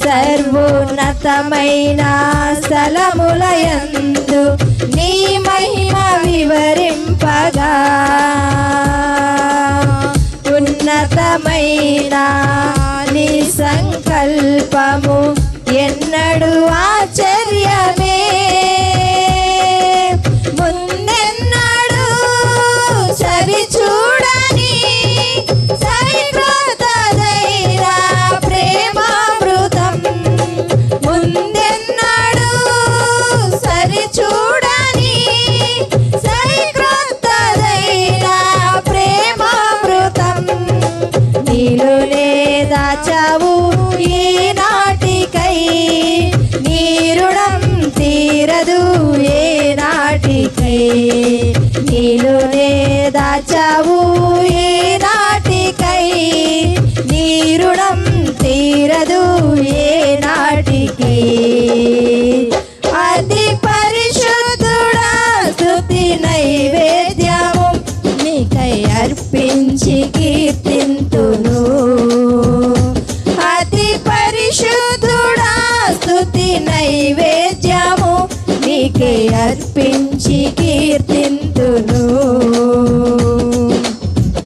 సర్వోన్నతమైన స్థలములయందు నీ మహిమ వివరింపగా ఉన్నతమైన నీ సంకల్పము ఎన్నడూ ఆశ్చర్యమే ముందెన్నడూ సరి చూడని సరికొత్తదైన ప్రేమామృతం ముందెన్నడూ సరి చూడని సరికొత్తదైన ప్రేమామృతం నీలోనే దాచావు ఈనాటికై నీ రుణం తీరదు ఏనాటికై నీలోనే దాచావు ఈనాటికై నీ రుణం తీరదు ఏనాటికి అతి పరిశుద్ధుడా స్తుతి నైవేద్యము నీకై అర్పించి కీర్తింతును అతి పరిశుద్ధుడా స్తుతి నైవేద్యము నీకై అర్పించి